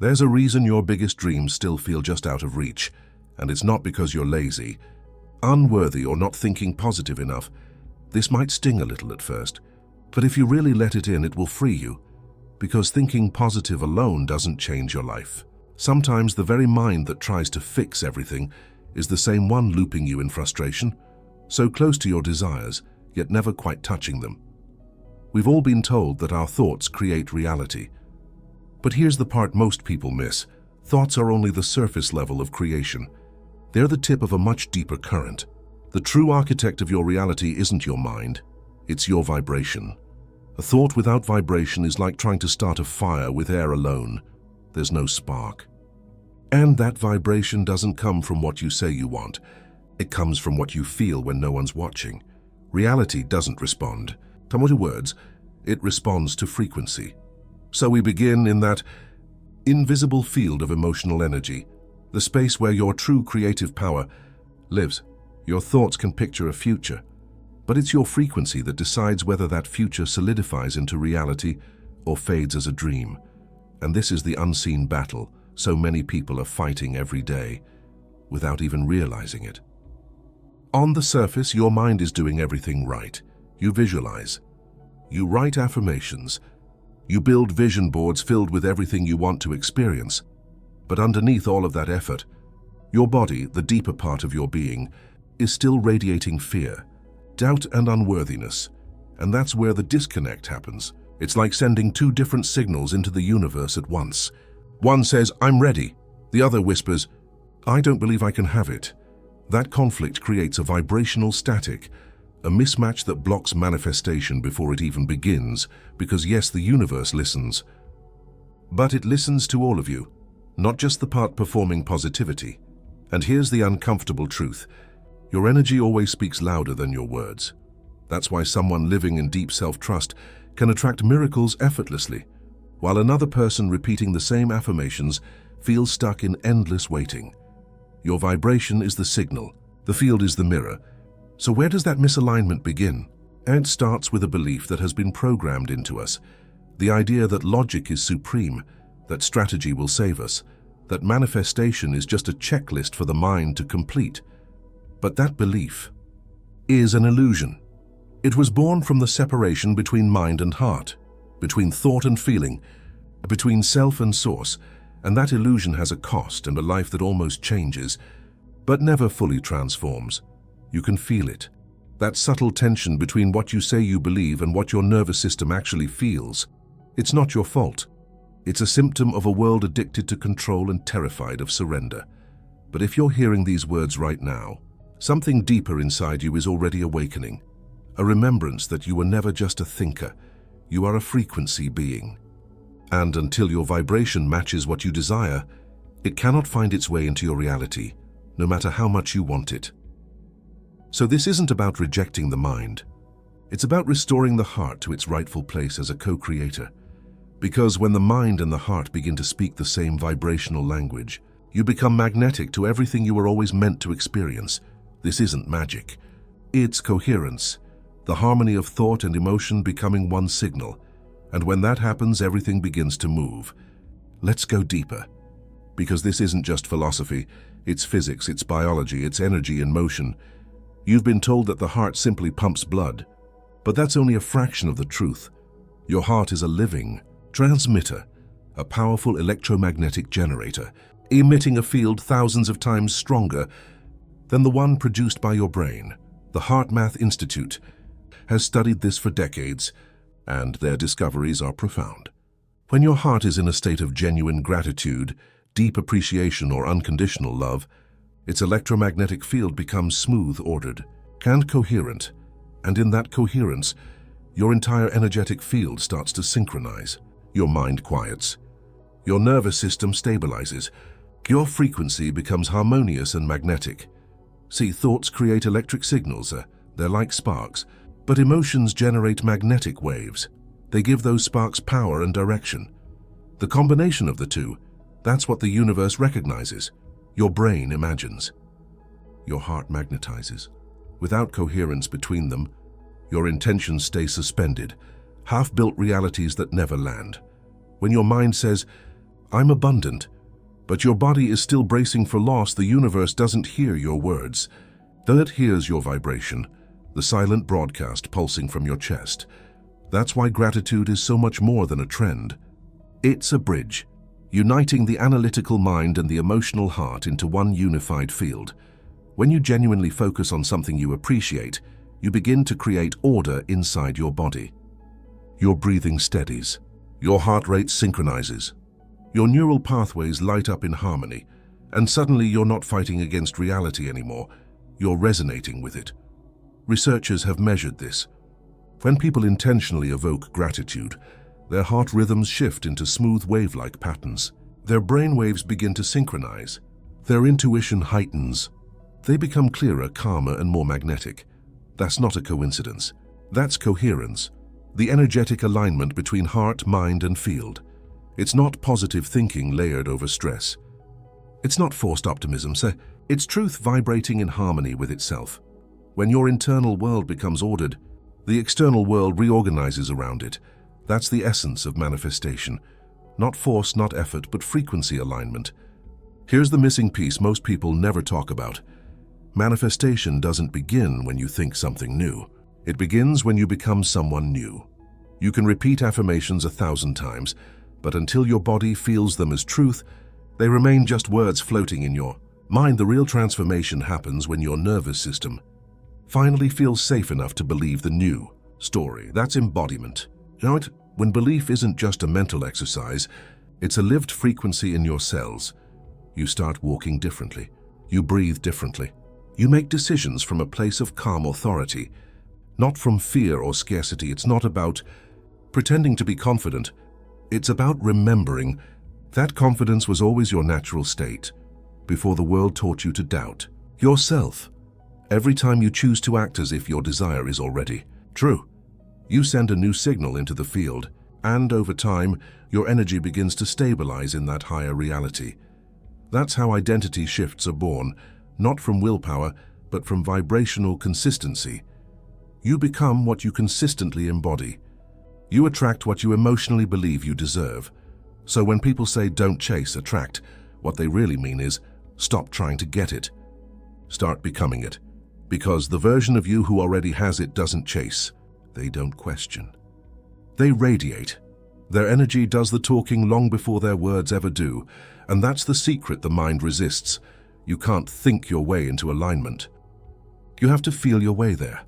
There's a reason your biggest dreams still feel just out of reach, and it's not because you're lazy, unworthy, or not thinking positive enough. This might sting a little at first, but if you really let it in, it will free you, because thinking positive alone doesn't change your life. Sometimes the very mind that tries to fix everything is the same one looping you in frustration, so close to your desires, yet never quite touching them. We've all been told that our thoughts create reality. But here's the part most people miss. Thoughts are only the surface level of creation. They're the tip of a much deeper current. The true architect of your reality isn't your mind, it's your vibration. A thought without vibration is like trying to start a fire with air alone. There's no spark. And that vibration doesn't come from what you say you want. It comes from what you feel when no one's watching. Reality doesn't respond to words, it responds to frequency. So we begin in that invisible field of emotional energy, the space where your true creative power lives. Your thoughts can picture a future, but it's your frequency that decides whether that future solidifies into reality or fades as a dream. And this is the unseen battle so many people are fighting every day without even realizing it. On the surface, your mind is doing everything right. You visualize, you write affirmations, you build vision boards filled with everything you want to experience. But underneath all of that effort, your body, the deeper part of your being, is still radiating fear, doubt, and unworthiness. And that's where the disconnect happens. It's like sending two different signals into the universe at once. One says, "I'm ready." The other whispers, "I don't believe I can have it." That conflict creates a vibrational static, a mismatch that blocks manifestation before it even begins, because yes, the universe listens. But it listens to all of you, not just the part performing positivity. And here's the uncomfortable truth. Your energy always speaks louder than your words. That's why someone living in deep self-trust can attract miracles effortlessly, while another person repeating the same affirmations feels stuck in endless waiting. Your vibration is the signal, the field is the mirror. So where does that misalignment begin? It starts with a belief that has been programmed into us. The idea that logic is supreme, that strategy will save us, that manifestation is just a checklist for the mind to complete. But that belief is an illusion. It was born from the separation between mind and heart, between thought and feeling, between self and source, and that illusion has a cost and a life that almost changes, but never fully transforms. You can feel it, that subtle tension between what you say you believe and what your nervous system actually feels. It's not your fault. It's a symptom of a world addicted to control and terrified of surrender. But if you're hearing these words right now, something deeper inside you is already awakening, a remembrance that you were never just a thinker, you are a frequency being. And until your vibration matches what you desire, it cannot find its way into your reality, no matter how much you want it. So this isn't about rejecting the mind. It's about restoring the heart to its rightful place as a co-creator. Because when the mind and the heart begin to speak the same vibrational language, you become magnetic to everything you were always meant to experience. This isn't magic. It's coherence, the harmony of thought and emotion becoming one signal. And when that happens, everything begins to move. Let's go deeper. Because this isn't just philosophy, it's physics, it's biology, it's energy in motion. You've been told that the heart simply pumps blood, but that's only a fraction of the truth. Your heart is a living transmitter, a powerful electromagnetic generator, emitting a field thousands of times stronger than the one produced by your brain. The HeartMath Institute has studied this for decades, and their discoveries are profound. When your heart is in a state of genuine gratitude, deep appreciation, or unconditional love, its electromagnetic field becomes smooth, ordered, and coherent. And in that coherence, your entire energetic field starts to synchronize. Your mind quiets. Your nervous system stabilizes. Your frequency becomes harmonious and magnetic. See, thoughts create electric signals. They're like sparks. But emotions generate magnetic waves. They give those sparks power and direction. The combination of the two, that's what the universe recognizes. Your brain imagines. Your heart magnetizes. Without coherence between them, your intentions stay suspended, half-built realities that never land. When your mind says, I'm abundant. But your body is still bracing for loss. The universe doesn't hear your words. Though it hears your vibration, the silent broadcast pulsing from your chest. That's why gratitude is so much more than a trend. It's a bridge, uniting the analytical mind and the emotional heart into one unified field. When you genuinely focus on something you appreciate, you begin to create order inside your body. Your breathing steadies. Your heart rate synchronizes. Your neural pathways light up in harmony, and suddenly you're not fighting against reality anymore. You're resonating with it. Researchers have measured this. When people intentionally evoke gratitude, their heart rhythms shift into smooth wave-like patterns. Their brain waves begin to synchronize. Their intuition heightens. They become clearer, calmer, and more magnetic. That's not a coincidence. That's coherence, the energetic alignment between heart, mind, and field. It's not positive thinking layered over stress. It's not forced optimism, it's truth vibrating in harmony with itself. When your internal world becomes ordered, the external world reorganizes around it. That's the essence of manifestation. Not force, not effort, but frequency alignment. Here's the missing piece most people never talk about. Manifestation doesn't begin when you think something new. It begins when you become someone new. You can repeat affirmations 1,000 times, but until your body feels them as truth, they remain just words floating in your mind. The real transformation happens when your nervous system finally feels safe enough to believe the new story. That's embodiment. You know, when belief isn't just a mental exercise, it's a lived frequency in your cells. You start walking differently. You breathe differently. You make decisions from a place of calm authority, not from fear or scarcity. It's not about pretending to be confident. It's about remembering that confidence was always your natural state before the world taught you to doubt yourself. Every time you choose to act as if your desire is already true, you send a new signal into the field, and over time, your energy begins to stabilize in that higher reality. That's how identity shifts are born, not from willpower, but from vibrational consistency. You become what you consistently embody. You attract what you emotionally believe you deserve. So when people say don't chase, attract, what they really mean is stop trying to get it. Start becoming it. Because the version of you who already has it doesn't chase. They don't question. They radiate. Their energy does the talking long before their words ever do. And that's the secret the mind resists. You can't think your way into alignment. You have to feel your way there.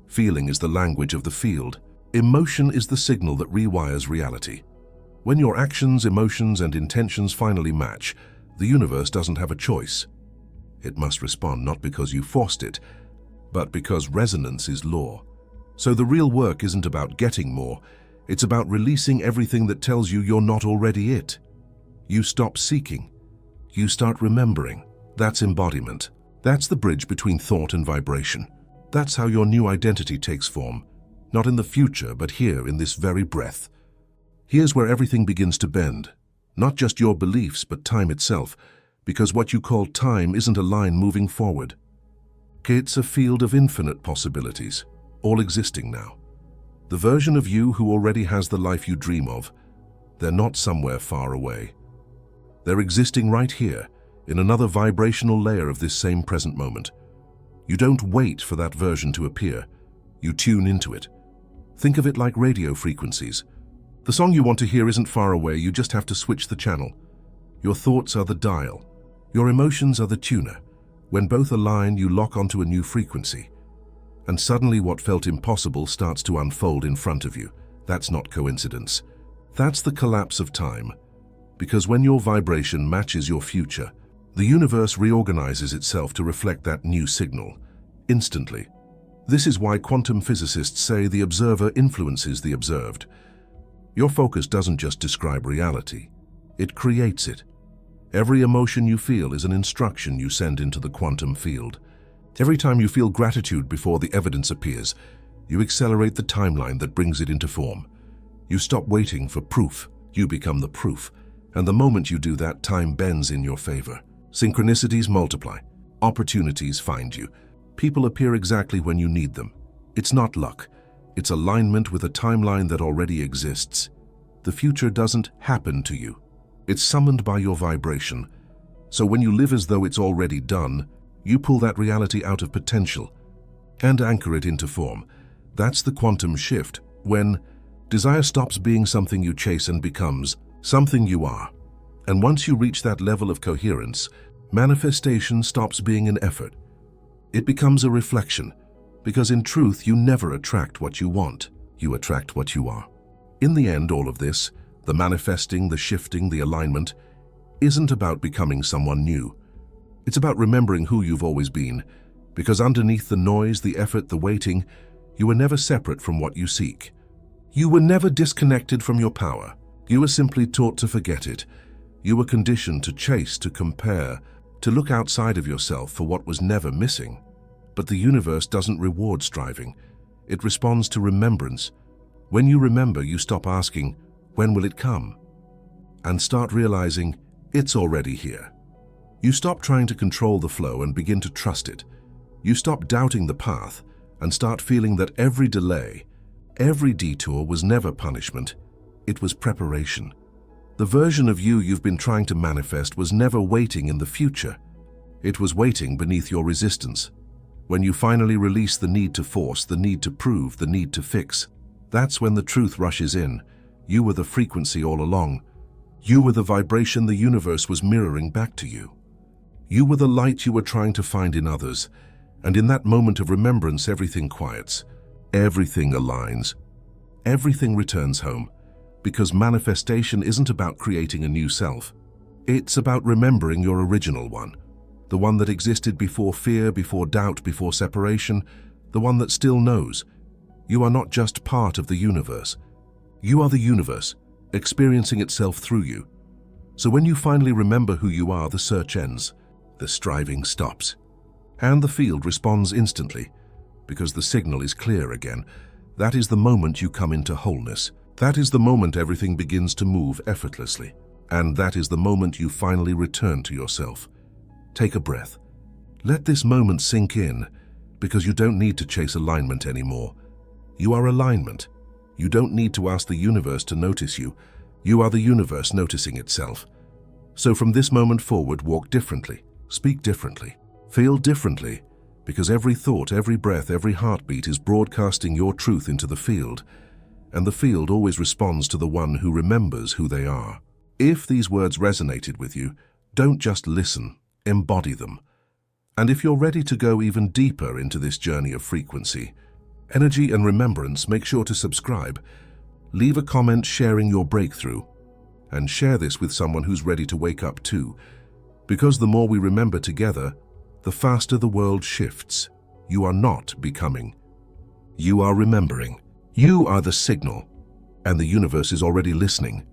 Feeling is the language of the field. Emotion is the signal that rewires reality. When your actions, emotions, and intentions finally match, the universe doesn't have a choice. It must respond not because you forced it, but because resonance is law. So the real work isn't about getting more, it's about releasing everything that tells you you're not already it. You stop seeking. You start remembering. That's embodiment. That's the bridge between thought and vibration. That's how your new identity takes form. Not in the future, but here in this very breath. Here's where everything begins to bend. Not just your beliefs, but time itself. Because what you call time isn't a line moving forward. It's a field of infinite possibilities, all existing now. The version of you who already has the life you dream of, they're not somewhere far away. They're existing right here, in another vibrational layer of this same present moment. You don't wait for that version to appear. You tune into it. Think of it like radio frequencies. The song you want to hear isn't far away, you just have to switch the channel. Your thoughts are the dial. Your emotions are the tuner. When both align, you lock onto a new frequency. And suddenly what felt impossible starts to unfold in front of you. That's not coincidence. That's the collapse of time. Because when your vibration matches your future, the universe reorganizes itself to reflect that new signal, instantly. This is why quantum physicists say the observer influences the observed. Your focus doesn't just describe reality, it creates it. Every emotion you feel is an instruction you send into the quantum field. Every time you feel gratitude before the evidence appears, you accelerate the timeline that brings it into form. You stop waiting for proof, you become the proof. And the moment you do that, time bends in your favor. Synchronicities multiply. Opportunities find you. People appear exactly when you need them. It's not luck. It's alignment with a timeline that already exists. The future doesn't happen to you. It's summoned by your vibration. So when you live as though it's already done, you pull that reality out of potential and anchor it into form. That's the quantum shift, when desire stops being something you chase and becomes something you are. And once you reach that level of coherence, manifestation stops being an effort. It becomes a reflection, because in truth you never attract what you want, you attract what you are. In the end, all of this, the manifesting, the shifting, the alignment, isn't about becoming someone new. It's about remembering who you've always been, because underneath the noise, the effort, the waiting, you were never separate from what you seek. You were never disconnected from your power. You were simply taught to forget it. You were conditioned to chase, to compare, to look outside of yourself for what was never missing. But the universe doesn't reward striving. It responds to remembrance. When you remember, you stop asking, when will it come? And start realizing, it's already here. You stop trying to control the flow and begin to trust it. You stop doubting the path and start feeling that every delay, every detour was never punishment. It was preparation. The version of you you've been trying to manifest was never waiting in the future. It was waiting beneath your resistance. When you finally release the need to force, the need to prove, the need to fix, that's when the truth rushes in. You were the frequency all along. You were the vibration the universe was mirroring back to you. You were the light you were trying to find in others. And in that moment of remembrance, everything quiets. Everything aligns. Everything returns home. Because manifestation isn't about creating a new self. It's about remembering your original one. The one that existed before fear, before doubt, before separation. The one that still knows. You are not just part of the universe. You are the universe, experiencing itself through you. So when you finally remember who you are, the search ends. The striving stops. And the field responds instantly, because the signal is clear again. That is the moment you come into wholeness. That is the moment everything begins to move effortlessly. And that is the moment you finally return to yourself. Take a breath. Let this moment sink in, because you don't need to chase alignment anymore. You are alignment. You don't need to ask the universe to notice you. You are the universe noticing itself. So from this moment forward, walk differently, speak differently, feel differently, because every thought, every breath, every heartbeat is broadcasting your truth into the field, and the field always responds to the one who remembers who they are. If these words resonated with you, don't just listen, embody them. And if you're ready to go even deeper into this journey of frequency, energy and remembrance, make sure to subscribe, leave a comment sharing your breakthrough, and share this with someone who's ready to wake up too. Because the more we remember together, the faster the world shifts. You are not becoming. You are remembering. You are the signal, and the universe is already listening.